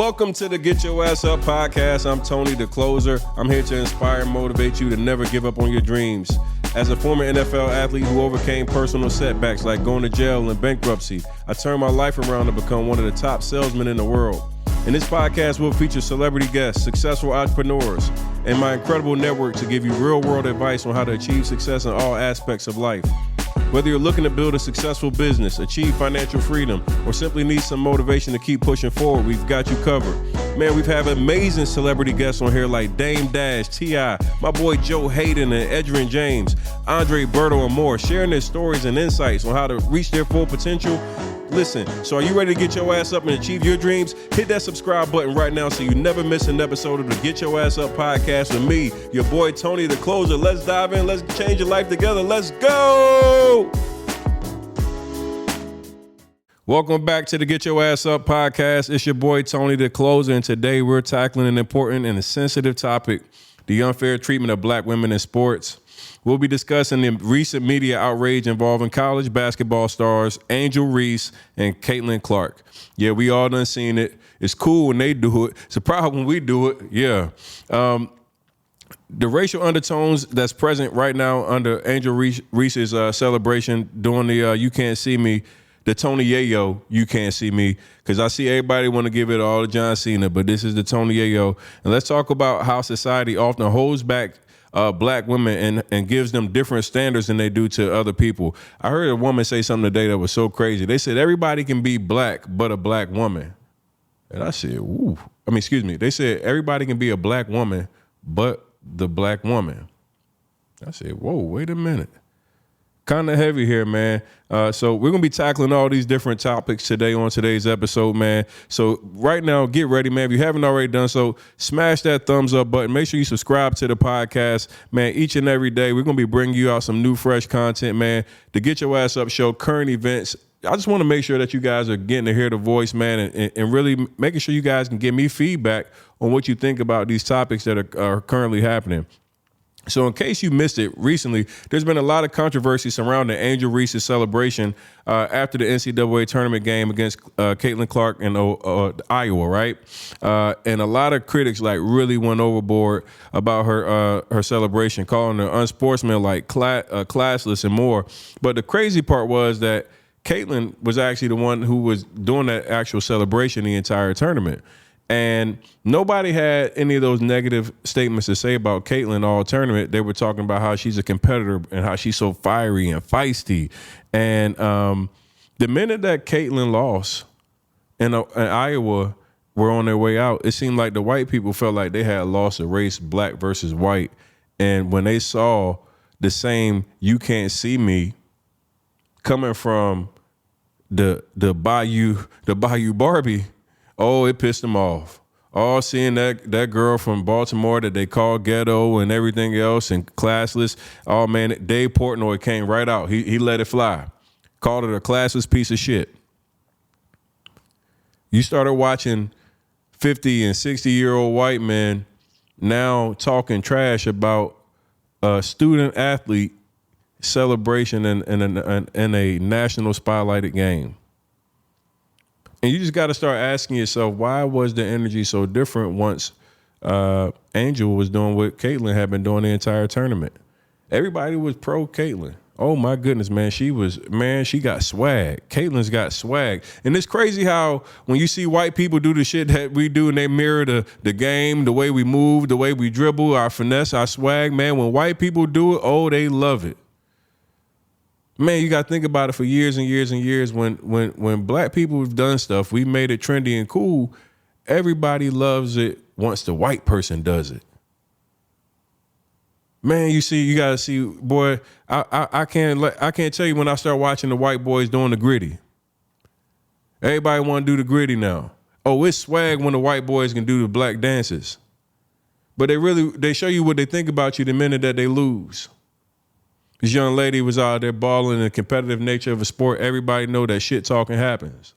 Welcome to the Get Your Ass Up podcast. I'm Tony, the closer. I'm here to inspire and motivate you to never give up on your dreams. As a former NFL athlete who overcame personal setbacks like going to jail and bankruptcy, I turned my life around to become one of the top salesmen in the world. In this podcast, we'll feature celebrity guests, successful entrepreneurs, and my incredible network to give you real-world advice on how to achieve success in all aspects of life. Whether you're looking to build a successful business, achieve financial freedom, or simply need some motivation to keep pushing forward, we've got you covered. Man, we've had amazing celebrity guests on here like Dame Dash, T.I., my boy Joe Hayden and Edgerrin James, Andre Berto, and more, sharing their stories and insights on how to reach their full potential. Listen, so are you ready to get your ass up and achieve your dreams? Hit that subscribe button right now so you never miss an episode of the Get Your Ass Up podcast with me, your boy Tony, the closer. Let's dive in. Let's change your life together. Let's go. Welcome back to the Get Your Ass Up podcast. It's your boy Tony, the closer, and today we're tackling an important and a sensitive topic, the unfair treatment of black women in sports. We'll be discussing the recent media outrage involving college basketball stars Angel Reese and Caitlin Clark. Yeah, we all done seen it. It's cool when they do it. It's a problem when we do it. Yeah. The racial undertones that's present right now under Angel Reese's celebration during the You Can't See Me, the Tony Yayo, You Can't See Me, because I see everybody want to give it all to John Cena, but this is the Tony Yayo. And let's talk about how society often holds back black women and gives them different standards than they do to other people. I heard a woman say something today that was so crazy. They said everybody can be black but a black woman. And I said, ooh. They said everybody can be a black woman but the black woman. I said, whoa, wait a minute. Kind of heavy here, man. So we're going to be tackling all these different topics today on today's episode, man. So right now, get ready, man. If you haven't already done so, smash that thumbs up button. Make sure you subscribe to the podcast, man. Each and every day, we're going to be bringing you out some new, fresh content, man. The Get Your Ass Up show, current events. I just want to make sure that you guys are getting to hear the voice, man, and really making sure you guys can give me feedback on what you think about these topics that are currently happening. So in case you missed it, recently, there's been a lot of controversy surrounding Angel Reese's celebration after the NCAA tournament game against Caitlin Clark in Iowa, right? And a lot of critics really went overboard about her celebration, calling her unsportsmanlike, classless, and more. But the crazy part was that Caitlin was actually the one who was doing that actual celebration the entire tournament. And nobody had any of those negative statements to say about Caitlin all tournament. They were talking about how she's a competitor and how she's so fiery and feisty. And the minute that Caitlin lost and Iowa were on their way out, it seemed like the white people felt like they had lost a race, black versus white. And when they saw the same "You Can't See Me" coming from the Bayou Barbie, oh, it pissed them off. Oh, seeing that girl from Baltimore that they call ghetto and everything else and classless. Oh, man, Dave Portnoy came right out. He let it fly. Called it a classless piece of shit. You started watching 50 and 60-year-old white men now talking trash about a student athlete celebration in a national spotlighted game. And you just got to start asking yourself, why was the energy so different once Angel was doing what Caitlin had been doing the entire tournament? Everybody was pro Caitlin. Oh, my goodness, man. She got swag. Caitlin's got swag. And it's crazy how when you see white people do the shit that we do and they mirror the game, the way we move, the way we dribble, our finesse, our swag, man, when white people do it, oh, they love it. Man, you got to think about it for years and years and years. When black people have done stuff, we made it trendy and cool. Everybody loves it once the white person does it. Man, you got to see, boy, I can't tell you when I start watching the white boys doing the gritty. Everybody want to do the gritty now. Oh, it's swag when the white boys can do the black dances. But they show you what they think about you the minute that they lose. This young lady was out there balling in the competitive nature of a sport. Everybody know that shit talking happens.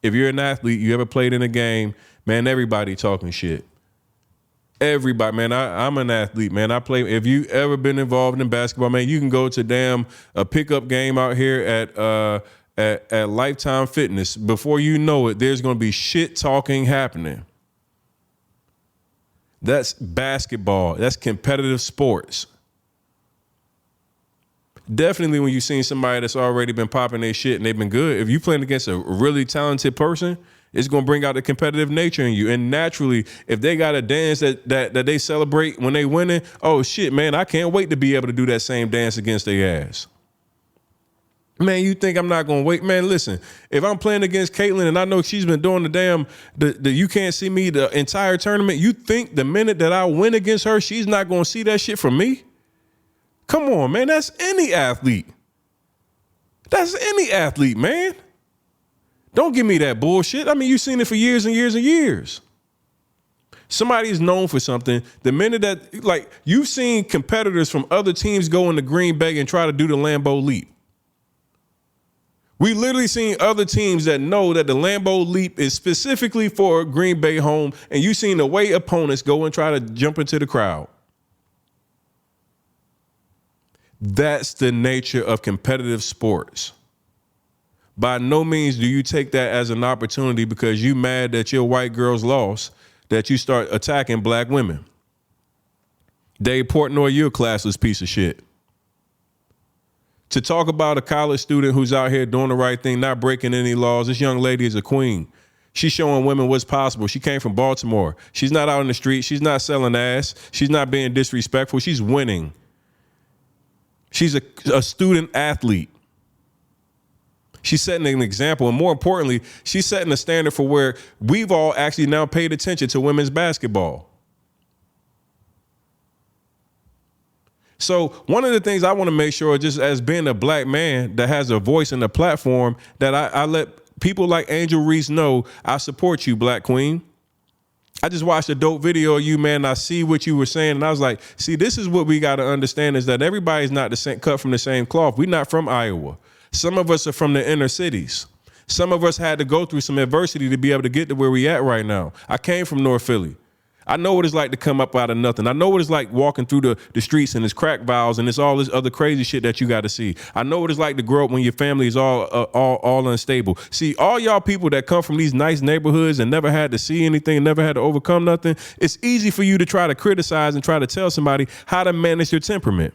If you're an athlete, you ever played in a game, man, everybody talking shit. Everybody, man, I'm an athlete, man. I play. If you ever been involved in basketball, man, you can go to a pickup game out here at Lifetime Fitness. Before you know it, there's going to be shit talking happening. That's basketball. That's competitive sports. Definitely when you've seen somebody that's already been popping their shit and they've been good, if you playing against a really talented person, it's going to bring out the competitive nature in you. And naturally, if they got a dance that they celebrate when they winning, oh shit, man, I can't wait to be able to do that same dance against their ass. Man, you think I'm not going to wait? Man, listen, if I'm playing against Caitlyn and I know she's been doing the you can't see me the entire tournament, you think the minute that I win against her, she's not going to see that shit from me? Come on, man. That's any athlete. That's any athlete, man. Don't give me that bullshit. I mean, you've seen it for years and years and years. Somebody is known for something. The minute that, like, you've seen competitors from other teams go into Green Bay and try to do the Lambeau leap. We literally seen other teams that know that the Lambeau leap is specifically for Green Bay home, and you've seen the way opponents go and try to jump into the crowd. That's the nature of competitive sports. By no means do you take that as an opportunity because you mad that your white girls lost, that you start attacking black women. Dave Portnoy, you're a classless piece of shit. To talk about a college student who's out here doing the right thing, not breaking any laws, this young lady is a queen. She's showing women what's possible. She came from Baltimore. She's not out in the street. She's not selling ass. She's not being disrespectful. She's winning. She's a student athlete. She's setting an example. And more importantly, she's setting a standard for where we've all actually now paid attention to women's basketball. So one of the things I want to make sure, just as being a black man that has a voice and a platform, that I let people like Angel Reese know I support you, Black Queen. I just watched a dope video of you, man. I see what you were saying, and I was like, see, this is what we got to understand is that everybody's not the same, cut from the same cloth. We're not from Iowa. Some of us are from the inner cities. Some of us had to go through some adversity to be able to get to where we at right now. I came from North Philly. I know what it's like to come up out of nothing. I know what it's like walking through the streets and it's crack vials and it's all this other crazy shit that you got to see. I know what it's like to grow up when your family is all unstable. See, all y'all people that come from these nice neighborhoods and never had to see anything, never had to overcome nothing, it's easy for you to try to criticize and try to tell somebody how to manage their temperament.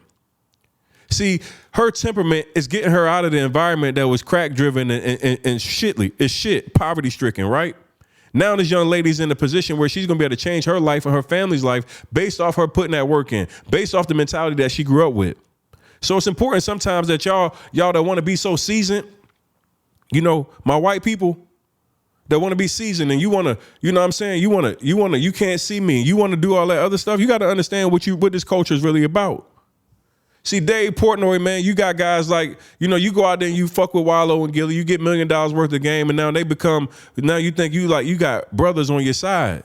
See, her temperament is getting her out of the environment that was crack driven and shit, poverty stricken, right? Now this young lady's in a position where she's going to be able to change her life and her family's life based off her putting that work in, based off the mentality that she grew up with. So it's important sometimes that y'all that want to be so seasoned, you know, my white people that want to be seasoned and you want to, you know what I'm saying? You can't see me. You want to do all that other stuff. You got to understand what this culture is really about. See, Dave Portnoy, man, you got guys like, you know, you go out there and you fuck with Wallow and Gilly, you get $1 million worth of game, and now you think you got brothers on your side.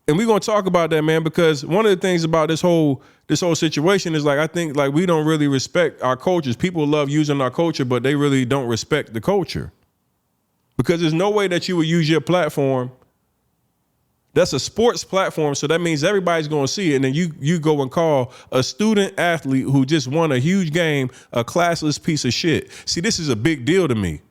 And we're gonna talk about that, man, because one of the things about this whole situation is like I think like we don't really respect our cultures. People love using our culture, but they really don't respect the culture. Because there's no way that you would use your platform. That's a sports platform, so that means everybody's going to see it. And then you go and call a student athlete who just won a huge game a classless piece of shit. See, this is a big deal to me.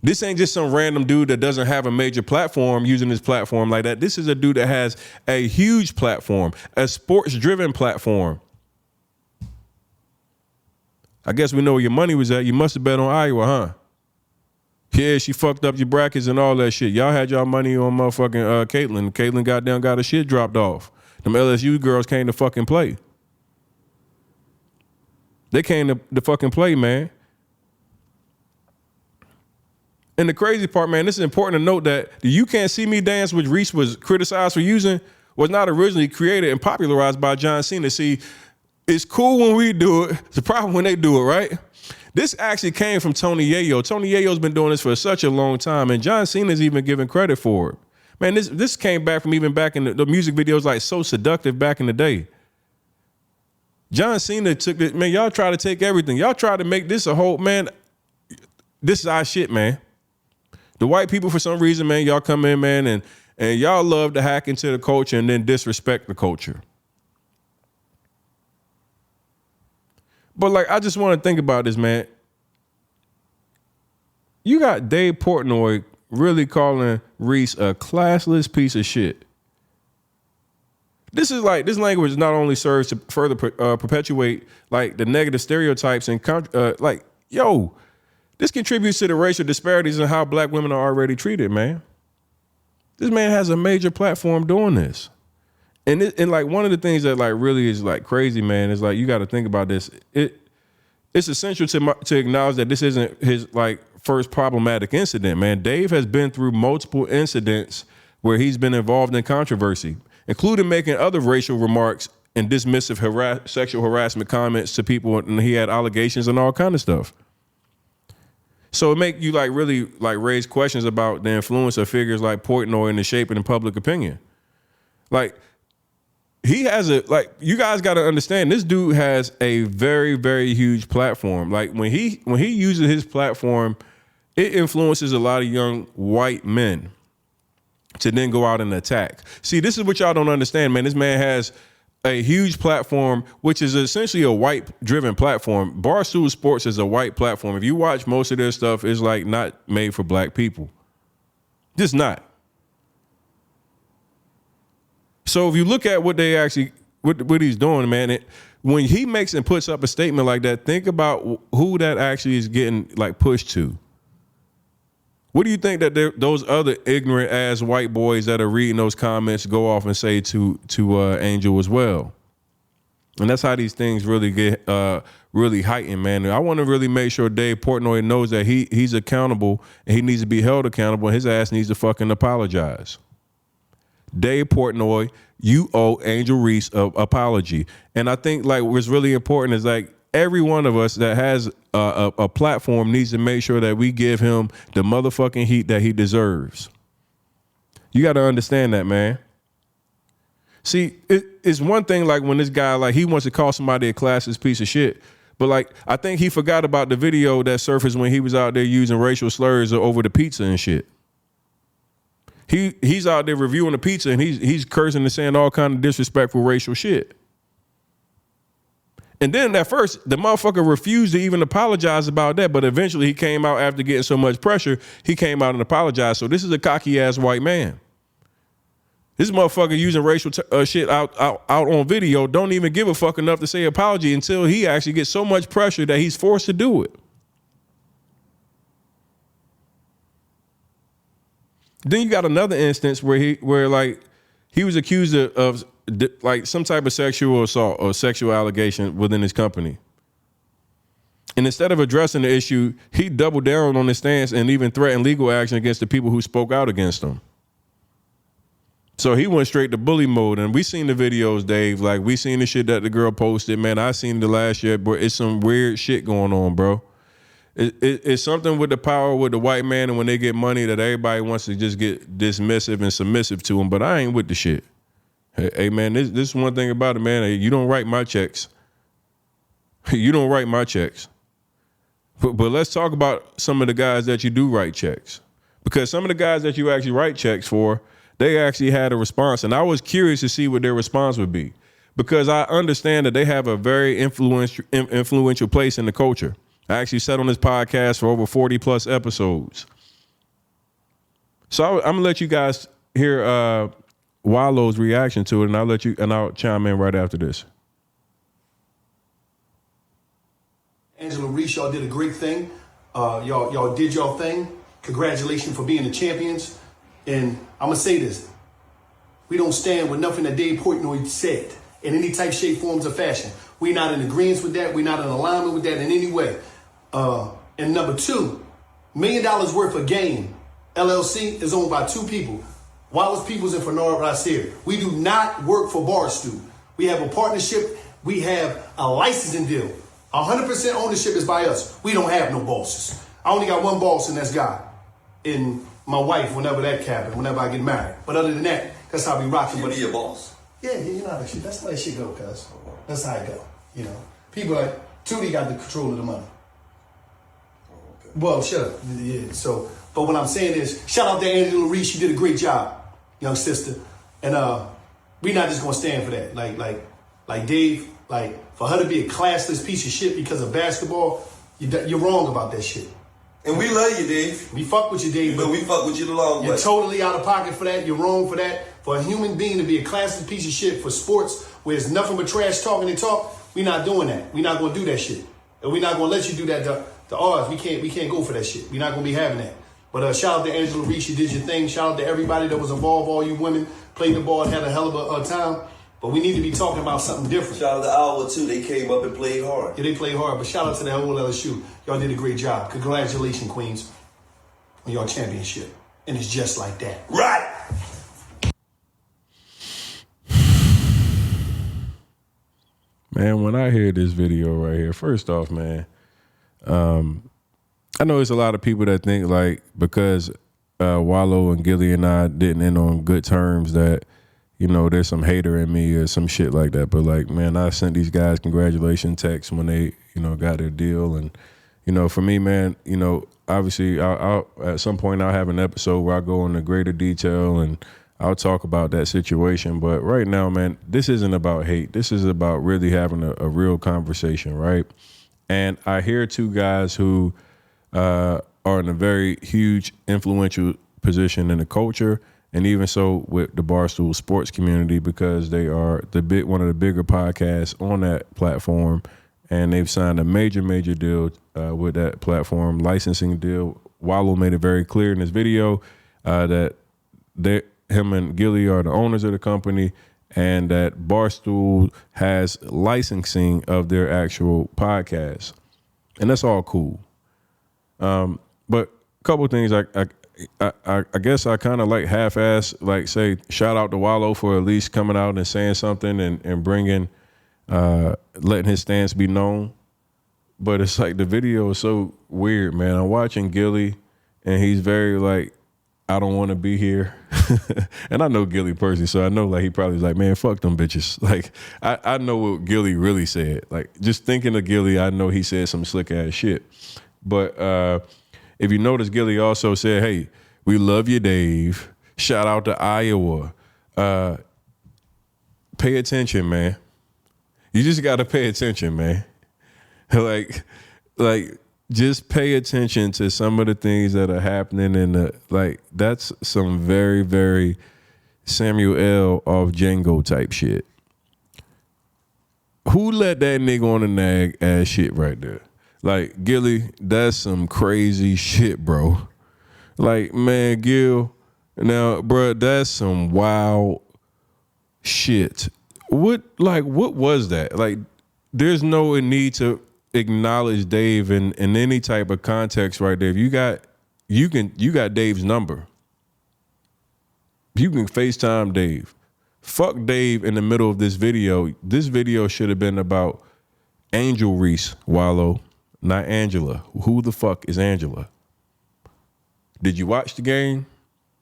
This ain't just some random dude that doesn't have a major platform using his platform like that. This is a dude that has a huge platform, a sports-driven platform. I guess we know where your money was at. You must have bet on Iowa, huh? Yeah, she fucked up your brackets and all that shit. Y'all had y'all money on motherfucking Caitlyn. Caitlyn got her shit dropped off. Them LSU girls came to fucking play. They came to fucking play, man. And the crazy part, man, this is important to note that the You Can't See Me dance, which Reese was criticized for using, was not originally created and popularized by John Cena. See, it's cool when we do it. It's a problem when they do it, right? This actually came from Tony Yayo. Tony Yayo's been doing this for such a long time, and John Cena's even given credit for it. Man, this came back from even back in the music videos like So Seductive back in the day. John Cena took it, man, y'all try to take everything. Y'all try to make this a whole, man, this is our shit, man. The white people, for some reason, man, y'all come in, man, and y'all love to hack into the culture and then disrespect the culture. But like, I just want to think about this, man. You got Dave Portnoy really calling Reese a classless piece of shit. This language not only serves to further perpetuate like the negative stereotypes and this contributes to the racial disparities in how black women are already treated, man. This man has a major platform doing this. And like one of the things that like really is like crazy, man, is like you got to think about this. It's essential to acknowledge that this isn't his like first problematic incident, man. Dave has been through multiple incidents where he's been involved in controversy, including making other racial remarks and dismissive sexual harassment comments to people, and he had allegations and all kind of stuff. So it make you like really like raise questions about the influence of figures like Portnoy in the shaping of public opinion. Like he has you guys got to understand, this dude has a very, very huge platform. Like when he uses his platform, it influences a lot of young white men to then go out and attack. See, this is what y'all don't understand, man. This man has a huge platform, which is essentially a white-driven platform. Barstool Sports is a white platform. If you watch most of their stuff, it's like not made for black people. Just not. So if you look at what they actually, what he's doing, man, when he makes and puts up a statement like that, think about who that actually is getting like pushed to. What do you think that those other ignorant ass white boys that are reading those comments go off and say to Angel as well? And that's how these things really get really heightened, man. And I want to really make sure Dave Portnoy knows that he's accountable and he needs to be held accountable. And his ass needs to fucking apologize. Dave Portnoy, you owe Angel Reese an apology. And I think like what's really important is like every one of us that has a platform needs to make sure that we give him the motherfucking heat that he deserves. You got to understand that, man. See, it's one thing like when this guy, like he wants to call somebody a classless piece of shit, but like I think he forgot about the video that surfaced when he was out there using racial slurs over the pizza and shit. He's out there reviewing the pizza and he's cursing and saying all kind of disrespectful racial shit. And then at first, the motherfucker refused to even apologize about that, but eventually he came out after getting so much pressure, he came out and apologized. So this is a cocky ass white man. This motherfucker using racial shit out on video don't even give a fuck enough to say apology until he actually gets so much pressure that he's forced to do it. Then you got another instance where he was accused of like some type of sexual assault or sexual allegation within his company. And instead of addressing the issue, he doubled down on his stance and even threatened legal action against the people who spoke out against him. So he went straight to bully mode. And we seen the videos, Dave. Like we seen the shit that the girl posted, man. I seen the last year, bro. It's some weird shit going on, bro. It's something with the power with the white man, and when they get money that everybody wants to just get dismissive and submissive to him. But I ain't with the shit. Hey man, this is one thing about it, man. You don't write my checks. You don't write my checks. But let's talk about some of the guys that you do write checks. Because some of the guys that you actually write checks for, they actually had a response. And I was curious to see what their response would be. Because I understand that they have a very influential place in the culture. I actually sat on this podcast for over 40 plus episodes. So I'm gonna let you guys hear Wallo's reaction to it, and I'll chime in right after this. Angel Reese, y'all did a great thing. Y'all did y'all thing. Congratulations for being the champions. And I'm gonna say this: we don't stand with nothing that Dave Portnoy said in any type, shape, forms, or fashion. We're not in agreement with that. We're not in alignment with that in any way. And number two, $1 million worth of game. LLC is owned by two people, Wallace Peoples and Fernard Rasier. We do not work for Barstool. We have a partnership. We have a licensing deal. 100% ownership is by us. We don't have no bosses. I only got one boss, and that's God. And my wife, whenever that happens, whenever I get married. But other than that, that's how we rock it. You be your boss? Yeah, you know how that shit. That's how that shit go, cuz. That's how it go. You know, people like Tootie got the control of the money. Okay. Well, shut up. Yeah. So, but what I'm saying is, shout out to Angel Reese. You did a great job, young sister. And we not just gonna stand for that. Like Dave. Like for her to be a classless piece of shit because of basketball, you're wrong about that shit. And we love you, Dave. We fuck with you, Dave. But we fuck with you the long way. You're totally out of pocket for that. You're wrong for that. For a human being to be a classic piece of shit for sports where it's nothing but trash talking and talk, we're not doing that. We're not going to do that shit. And we're not going to let you do that to ours. We can't go for that shit. We're not going to be having that. But shout out to Angel Reese. You did your thing. Shout out to everybody that was involved, all you women. Played the ball and had a hell of a time. But we need to be talking about something different. Shout out to Iowa, too. They came up and played hard. Yeah, they played hard. But shout out to that whole LSU. Y'all did a great job. Congratulations, Queens, on your championship. And it's just like that. Right. Man, when I hear this video right here, first off, man, I know there's a lot of people that think like because Wallow and Gilly and I didn't end on good terms that, you know, there's some hater in me or some shit like that. But like, man, I sent these guys congratulations texts when they, you know, got their deal. And, you know, for me, man, you know, obviously I'll at some point I'll have an episode where I go into greater detail and I'll talk about that situation. But right now, man, this isn't about hate. This is about really having a real conversation, right? And I hear two guys who are in a very huge, influential position in the culture, and even so with the Barstool Sports community, because they are one of the bigger podcasts on that platform, and they've signed a major deal with that platform, licensing deal. Wallow made it very clear in this video that him and Gilly are the owners of the company, and that Barstool has licensing of their actual podcast, and that's all cool. But a couple of things I guess I kind of like half-ass, like say shout out to Wallow for at least coming out and saying something and bringing, letting his stance be known. But it's like the video is so weird, man. I'm watching Gilly and he's very like, I don't want to be here. And I know Gilly personally, so I know like he probably was like, man, fuck them bitches. Like I know what Gilly really said. Like just thinking of Gilly, I know he said some slick ass shit. But if you notice, Gilly also said, hey, we love you, Dave. Shout out to Iowa. Pay attention, man. You just got to pay attention, man. like just pay attention to some of the things that are happening like that's some very, very Samuel L. off Django type shit. Who let that nigga on the nag ass shit right there? Like, Gilly, that's some crazy shit, bro. Like, man, Gil, now, bro, that's some wild shit. What was that? Like, there's no need to acknowledge Dave in any type of context right there. If you got Dave's number. You can FaceTime Dave. Fuck Dave in the middle of this video. This video should have been about Angel Reese, Wallow, not Angela. Who the fuck is Angela? Did you watch the game?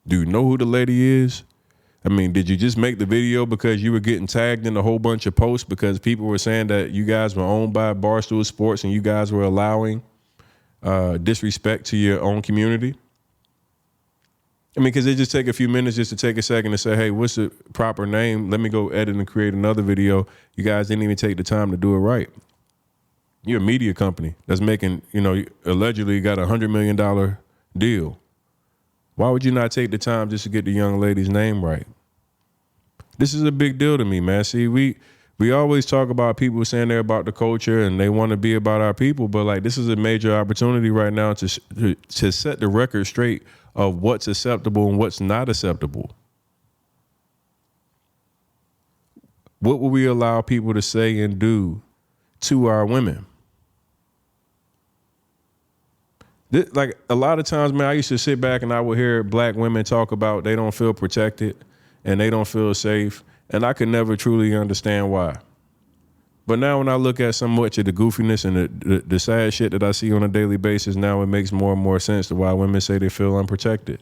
Do you know who the lady is? I mean, did you just make the video because you were getting tagged in a whole bunch of posts because people were saying that you guys were owned by Barstool Sports and you guys were allowing disrespect to your own community? I mean, because it just take a few minutes just to take a second to say, hey, what's the proper name? Let me go edit and create another video. You guys didn't even take the time to do it right. You're a media company that's making, allegedly got $100 million deal. Why would you not take the time just to get the young lady's name right? This is a big deal to me, man. See, we always talk about people saying they're about the culture and they want to be about our people, but like this is a major opportunity right now to set the record straight of what's acceptable and what's not acceptable. What will we allow people to say and do to our women? Like a lot of times, man, I used to sit back and I would hear black women talk about they don't feel protected and they don't feel safe, and I could never truly understand why. But now when I look at so much of the goofiness and the sad shit that I see on a daily basis, now it makes more and more sense to why women say they feel unprotected.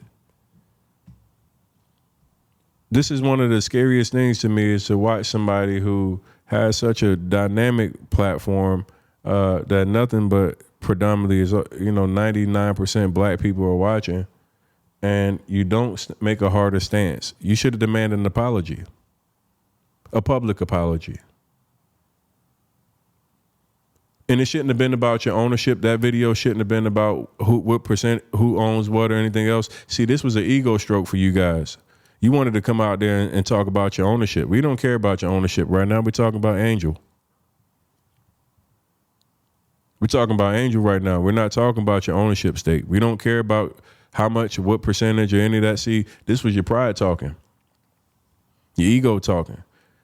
This is one of the scariest things to me, is to watch somebody who has such a dynamic platform that nothing but predominantly is 99% black people are watching, and you don't make a harder stance. You should have demanded an apology, a public apology. And it shouldn't have been about your ownership. That video shouldn't have been about what percent, who owns what or anything else. See, this was an ego stroke for you guys. You wanted to come out there and talk about your ownership. We don't care about your ownership right now. We're talking about Angel. We're talking about Angel right now. We're not talking about your ownership stake. We don't care about how much, what percentage or any of that. See, this was your pride talking. Your ego talking.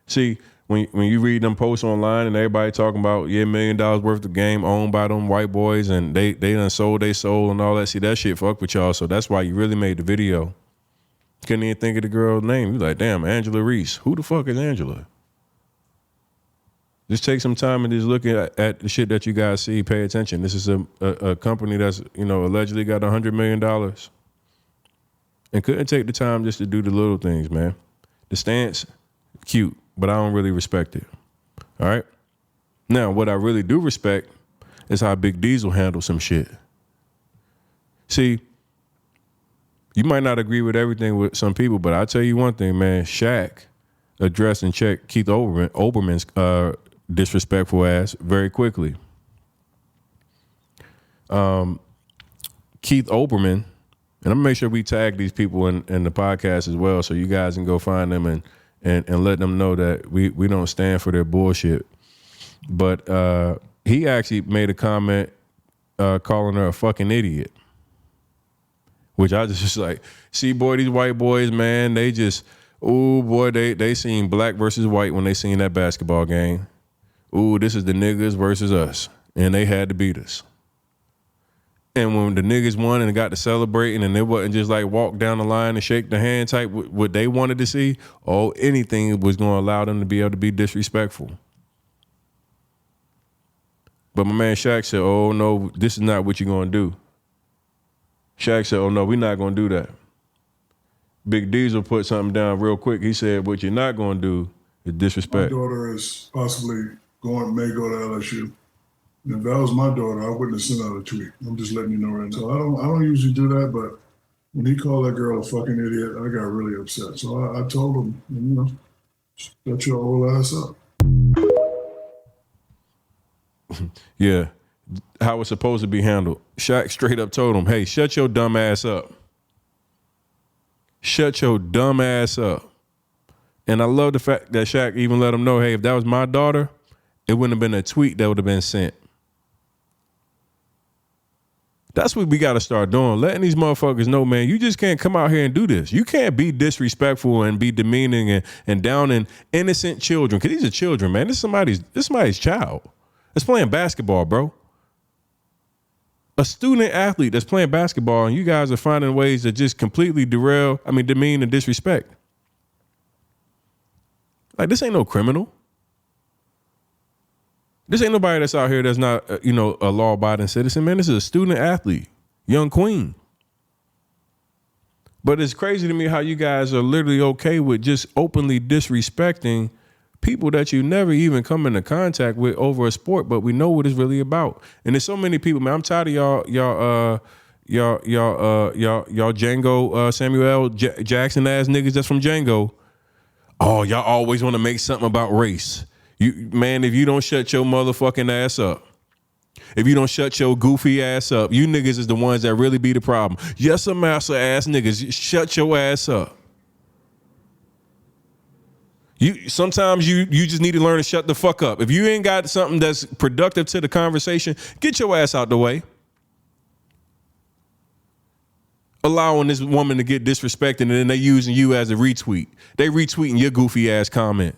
See, when you read them posts online and everybody talking about, $1 million worth of game owned by them white boys and they done sold their soul and all that. See, that shit fuck with y'all. So that's why you really made the video. Couldn't even think of the girl's name. You like, damn, Angela Reese. Who the fuck is Angela? Just take some time and just look at the shit that you guys see. Pay attention. This is a company that's, allegedly got $100 million and couldn't take the time just to do the little things, man. The stance, cute, but I don't really respect it. All right? Now, what I really do respect is how Big Diesel handled some shit. See, you might not agree with everything with some people, but I'll tell you one thing, man. Shaq addressed and checked Keith Olbermann's disrespectful ass very quickly. Keith Olbermann, and I'm gonna make sure we tag these people in the podcast as well, so you guys can go find them and let them know that we don't stand for their bullshit. But he actually made a comment calling her a fucking idiot, which I just like, see, boy, these white boys, man, they just, ooh, boy, they seen black versus white when they seen that basketball game. Ooh, this is the niggas versus us, and they had to beat us. And when the niggas won and got to celebrating, and it wasn't just like walk down the line and shake the hand type, what they wanted to see, anything was going to allow them to be able to be disrespectful. But my man Shaq said, oh, no, this is not what you're going to do. Shaq said, oh, no, we're not going to do that. Big Diesel put something down real quick. He said, what you're not going to do is disrespect. My daughter is possibly may go to LSU. And if that was my daughter, I wouldn't have sent out a tweet. I'm just letting you know right now. So I don't usually do that, but when he called that girl a fucking idiot, I got really upset. So I told him, shut your old ass up. Yeah, how it's supposed to be handled. Shaq straight up told him, hey, shut your dumb ass up. Shut your dumb ass up. And I love the fact that Shaq even let him know, hey, if that was my daughter, it wouldn't have been a tweet that would have been sent. That's what we got to start doing. Letting these motherfuckers know, man, you just can't come out here and do this. You can't be disrespectful and be demeaning and downing innocent children. Because these are children, man. This is somebody's child that's playing basketball, bro. A student athlete that's playing basketball, and you guys are finding ways to just completely demean and disrespect. Like, this ain't no criminal. This ain't nobody that's out here that's not, a law-abiding citizen, man. This is a student athlete, young queen. But it's crazy to me how you guys are literally okay with just openly disrespecting people that you never even come into contact with over a sport, but we know what it's really about. And there's so many people, man. I'm tired of y'all Django Samuel Jackson ass niggas that's from Django. Oh, y'all always want to make something about race. Man, if you don't shut your motherfucking ass up, if you don't shut your goofy ass up, you niggas is the ones that really be the problem. Yes, a master ass niggas, shut your ass up. Sometimes you just need to learn to shut the fuck up. If you ain't got something that's productive to the conversation, get your ass out the way. Allowing this woman to get disrespected and then they using you as a retweet. They retweeting your goofy ass comment.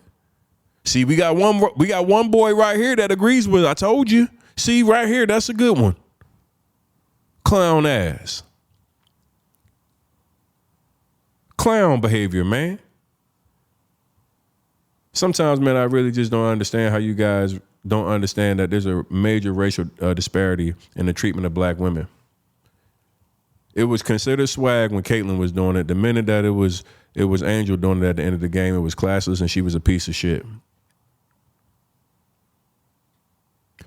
See, we got one boy right here that agrees with it. I told you. See, right here, that's a good one. Clown ass. Clown behavior, man. Sometimes, man, I really just don't understand how you guys don't understand that there's a major racial disparity in the treatment of black women. It was considered swag when Caitlyn was doing it. The minute that it was Angel doing it at the end of the game, it was classless and she was a piece of shit.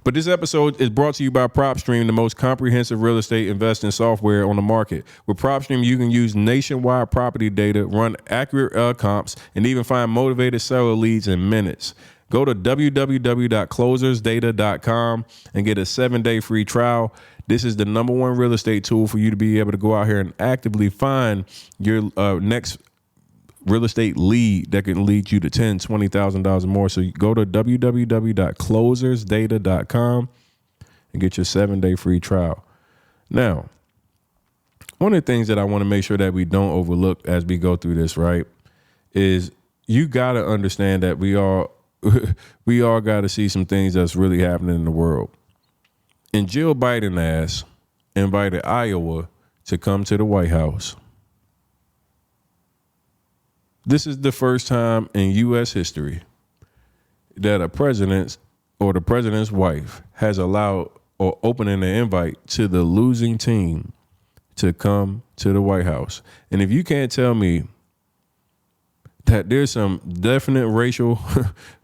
But this episode is brought to you by PropStream, the most comprehensive real estate investing software on the market. With PropStream, you can use nationwide property data, run accurate comps, and even find motivated seller leads in minutes. Go to www.closersdata.com and get a 7-day free trial. This is the #1 real estate tool for you to be able to go out here and actively find your next real estate lead that can lead you to $10,000, $20,000 more. So you go to www.closersdata.com and get your 7-day free trial. Now, one of the things that I want to make sure that we don't overlook as we go through this, right, is you got to understand that we all got to see some things that's really happening in the world. And Jill Biden ass invited Iowa to come to the White House. This is the first time in U.S. history that a president or the president's wife has allowed or opening an invite to the losing team to come to the White House. And if you can't tell me that there's some definite racial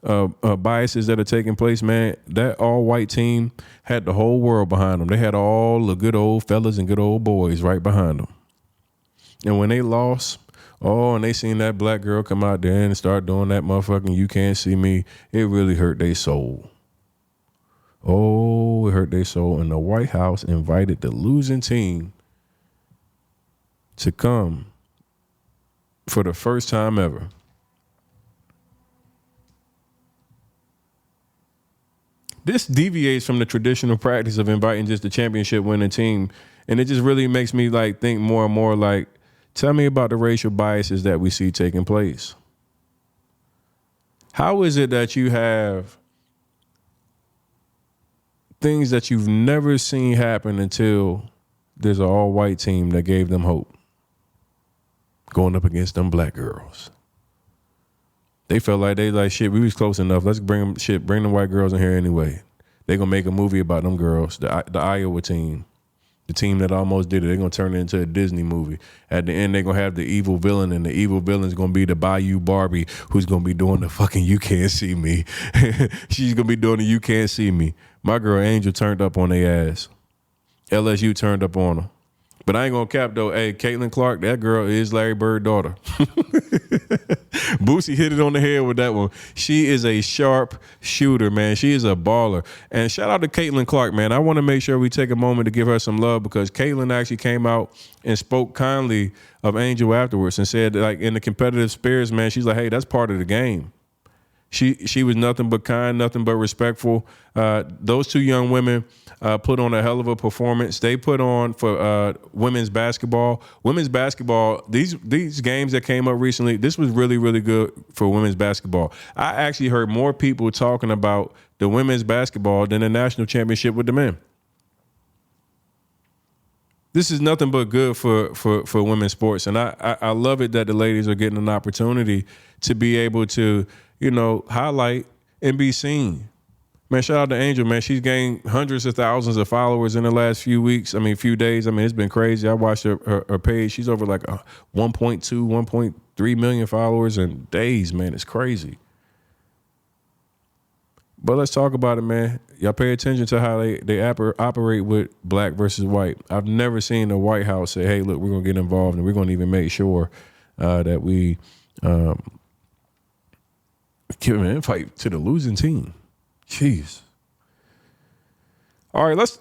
biases that are taking place, man, that all-white team had the whole world behind them. They had all the good old fellas and good old boys right behind them. And when they lost, and they seen that black girl come out there and start doing that motherfucking "you can't see me," it really hurt their soul. Oh, it hurt their soul. And the White House invited the losing team to come for the first time ever. This deviates from the traditional practice of inviting just the championship winning team. And it just really makes me like think more and more like, tell me about the racial biases that we see taking place. How is it that you have things that you've never seen happen until there's an all-white team that gave them hope? Going up against them black girls. They felt like shit, we was close enough. Let's bring them white girls in here anyway. They gonna make a movie about them girls, the Iowa team. The team that almost did it. They're gonna turn it into a Disney movie. At the end, they're gonna have the evil villain, and the evil villain's gonna be the Bayou Barbie, who's gonna be doing the fucking "you can't see me." She's gonna be doing the "you can't see me." My girl Angel turned up on their ass. LSU turned up on them. But I ain't gonna cap though. Hey, Caitlin Clark, that girl is Larry Bird's daughter. Boosie hit it on the head with that one. She is a sharp shooter, man. She is a baller. And shout out to Caitlin Clark, man. I want to make sure we take a moment to give her some love because Caitlin actually came out and spoke kindly of Angel afterwards and said, like, in the competitive spirits, man, she's like, hey, that's part of the game. She was nothing but kind, nothing but respectful. Those two young women put on a hell of a performance. They put on for women's basketball. Women's basketball, these games that came up recently, this was really, really good for women's basketball. I actually heard more people talking about the women's basketball than the national championship with the men. This is nothing but good for women's sports. And I love it that the ladies are getting an opportunity to be able to, highlight and be seen. Man, shout out to Angel, man. She's gained hundreds of thousands of followers in the last few days. I mean, it's been crazy. I watched her page. She's over like 1.2, 1.3 million followers in days, man. It's crazy. But let's talk about it, man. Y'all pay attention to how they operate with black versus white. I've never seen the White House say, hey, look, we're going to get involved and we're going to even make sure that we give an invite to the losing team. Jeez. All right, let's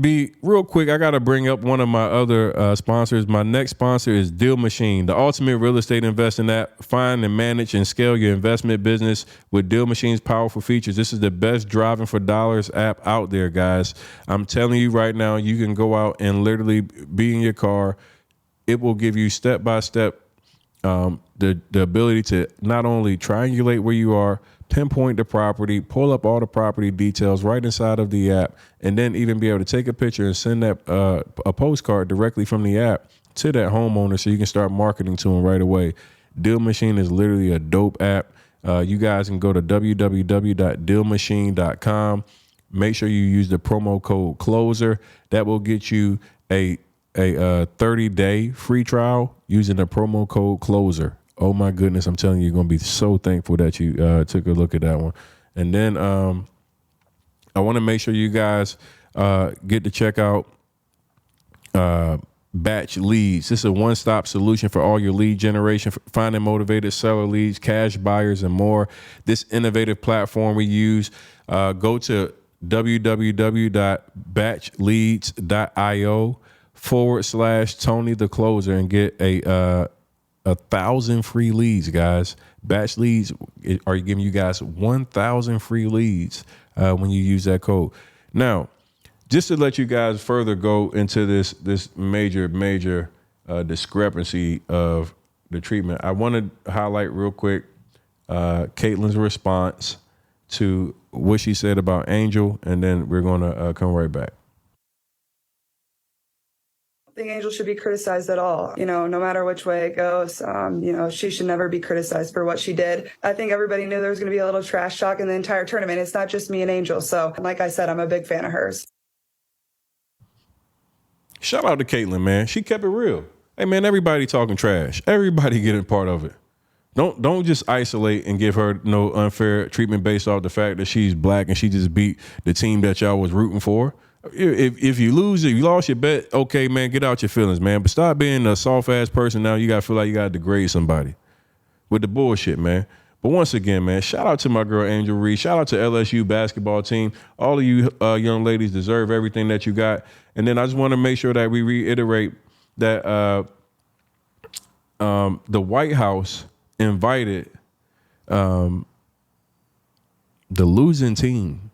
be real quick. I got to bring up one of my other sponsors. My next sponsor is Deal Machine, the ultimate real estate investing app. Find and manage and scale your investment business with Deal Machine's powerful features. This is the best driving for dollars app out there, guys. I'm telling you right now, you can go out and literally be in your car. It will give you step-by-step the ability to not only triangulate where you are, pinpoint the property, pull up all the property details right inside of the app, and then even be able to take a picture and send that a postcard directly from the app to that homeowner so you can start marketing to them right away. Deal Machine is literally a dope app. You guys can go to www.dealmachine.com. Make sure you use the promo code CLOSER. That will get you a 30-day free trial using the promo code CLOSER. Oh my goodness, I'm telling you, you're going to be so thankful that you took a look at that one. And then I want to make sure you guys get to check out Batch Leads. This is a one-stop solution for all your lead generation, finding motivated seller leads, cash buyers, and more. This innovative platform we use, go to www.batchleads.io/Tony the Closer and get 1,000 free leads, guys. Batch Leads are giving you guys 1,000 free leads when you use that code. Now, just to let you guys further go into this major discrepancy of the treatment, I want to highlight real quick Caitlin's response to what she said about Angel, and then we're going to come right back. I think Angel should be criticized at all. No matter which way it goes, she should never be criticized for what she did. I think everybody knew there was going to be a little trash talk in the entire tournament. It's not just me and Angel. So like I said, I'm a big fan of hers. Shout out to Caitlin, man. She kept it real. Hey, man, everybody talking trash. Everybody getting part of it. Don't just isolate and give her no unfair treatment based off the fact that she's black and she just beat the team that y'all was rooting for. If you lose it, you lost your bet, okay, man, get out your feelings, man. But stop being a soft-ass person now. You got to feel like you got to degrade somebody with the bullshit, man. But once again, man, shout out to my girl, Angel Reese. Shout out to LSU basketball team. All of you young ladies deserve everything that you got. And then I just want to make sure that we reiterate that the White House invited the losing team.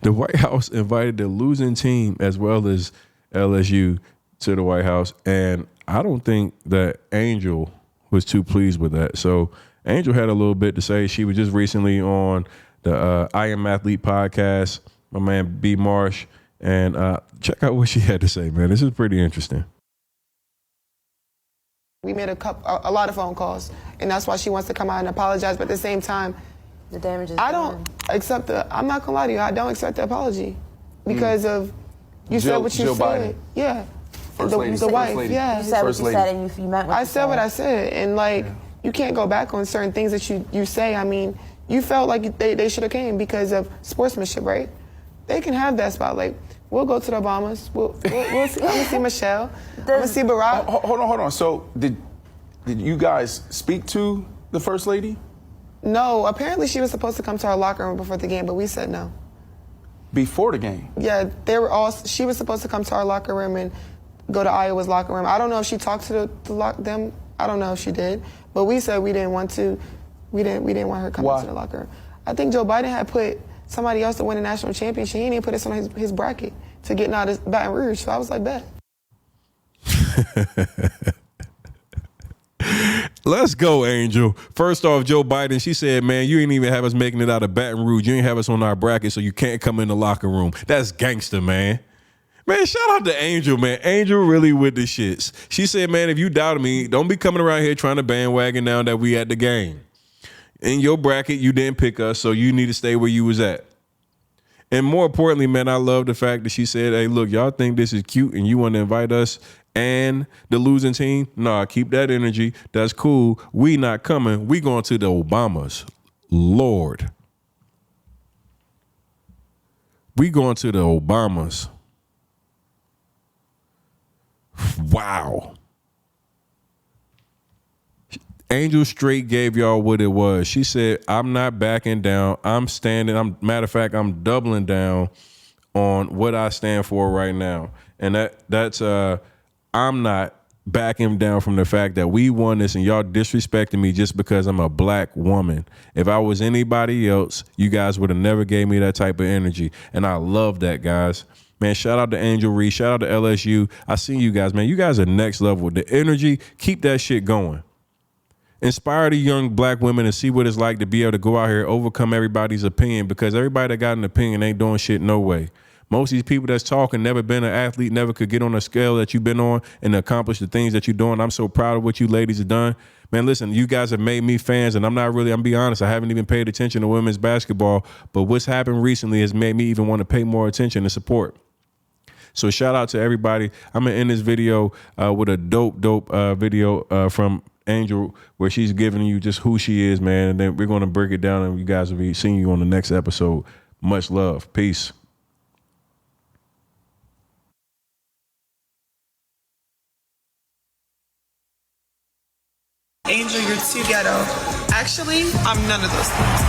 The White House invited the losing team as well as LSU to the White House. And I don't think that Angel was too pleased with that. So Angel had a little bit to say. She was just recently on the I Am Athlete podcast, my man B. Marsh. And check out what she had to say, man. This is pretty interesting. We made a lot of phone calls, and that's why she wants to come out and apologize. But at the same time, the damage is I done. don't accept I'm not gonna lie to you, I don't accept the apology because of you said what you Jill said. Biden. Yeah. First lady. The wife, lady. yeah. You said First what you lady. said and you meant what I you said what I said, and you can't go back on certain things that you say. I mean, you felt like they should have came because of sportsmanship, right? They can have that spot. Like, we'll go to the Obamas. We'll see, I'm gonna see Michelle. I'm gonna see Barack. Hold on. So did you guys speak to the First Lady? No, apparently she was supposed to come to our locker room before the game, but we said no. Before the game? Yeah, she was supposed to come to our locker room and go to Iowa's locker room. I don't know if she talked to them. I don't know if she did, but we said we didn't want to. We didn't want her coming Why? to the locker room. I think Joe Biden had put somebody else to win a national championship. He didn't even put us on his bracket to get out of Baton Rouge. So I was like, bet. Let's go, Angel. First off, Joe Biden, she said, man, you ain't even have us making it out of Baton Rouge. You ain't have us on our bracket, so you can't come in the locker room. That's gangster, man. Man, shout out to Angel, man. Angel really with the shits. She said, man, if you doubted me, don't be coming around here trying to bandwagon now that we at the game. In your bracket, you didn't pick us, so you need to stay where you was at. And more importantly, man, I love the fact that she said, hey, look, y'all think this is cute and you want to invite us and the losing team? Nah, keep that energy. That's cool. We not coming. We going to the Obamas. Lord. We going to the Obamas. Wow. Angel straight gave y'all what it was. She said, I'm not backing down. I'm standing. Matter of fact, I'm doubling down on what I stand for right now. And that's I'm not backing down from the fact that we won this and y'all disrespecting me just because I'm a black woman. If I was anybody else, you guys would have never gave me that type of energy. And I love that, guys. Man, shout out to Angel Reese. Shout out to LSU. I seen you guys, man. You guys are next level. The energy, keep that shit going. Inspire the young black women and see what it's like to be able to go out here, overcome everybody's opinion, because everybody that got an opinion ain't doing shit no way. Most of these people that's talking never been an athlete, never could get on a scale that you've been on and accomplish the things that you're doing. I'm so proud of what you ladies have done. Man, listen, you guys have made me fans, and I'm be honest, I haven't even paid attention to women's basketball, but what's happened recently has made me even want to pay more attention and support. So shout out to everybody. I'm going to end this video with a dope video from Angel, where she's giving you just who she is, man. And then we're going to break it down, and you guys will be seeing you on the next episode. Much love. Peace. you're too ghetto. Actually, I'm none of those things.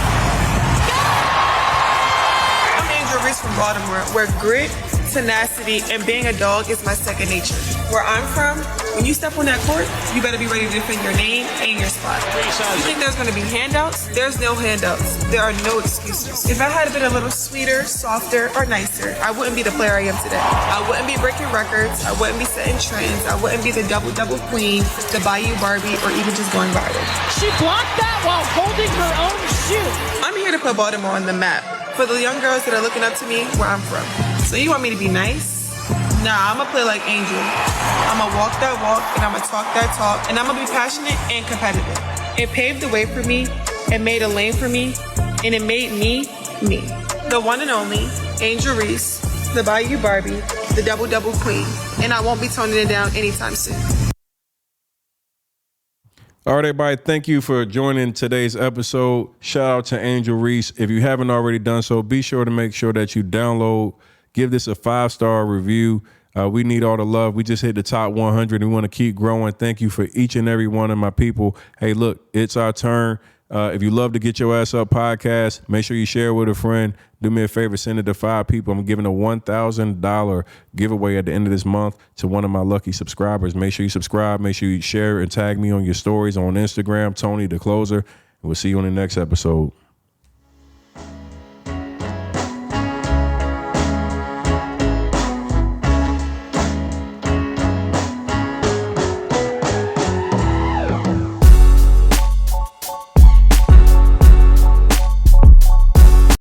I'm Angel Reese from Baltimore, where grit, tenacity, and being a dog is my second nature. Where I'm from, when you step on that court, you better be ready to defend your name and your spot. You think there's going to be handouts? There's no handouts. There are no excuses. If I had been a little sweeter, softer, or nicer, I wouldn't be the player I am today. I wouldn't be breaking records. I wouldn't be setting trends. I wouldn't be the double-double queen, the Bayou Barbie, or even just going viral. She blocked that while holding her own shoe. I'm here to put Baltimore on the map for the young girls that are looking up to me where I'm from. So you want me to be nice? Nah, I'ma play like Angel. I'ma walk that walk, and I'ma talk that talk, and I'ma be passionate and competitive. It paved the way for me, it made a lane for me, and it made me, me. The one and only Angel Reese, the Bayou Barbie, the double-double queen, and I won't be toning it down anytime soon. All right, everybody, thank you for joining today's episode. Shout out to Angel Reese. If you haven't already done so, be sure to make sure that you download, give this a 5-star review. We need all the love. We just hit the top 100. We want to keep growing. Thank you for each and every one of my people. Hey, look, it's our turn. If you love to Get Your Ass Up podcast, make sure you share it with a friend. Do me a favor, send it to 5 people. I'm giving a $1,000 giveaway at the end of this month to one of my lucky subscribers. Make sure you subscribe. Make sure you share and tag me on your stories on Instagram, Tony the Closer. And we'll see you on the next episode.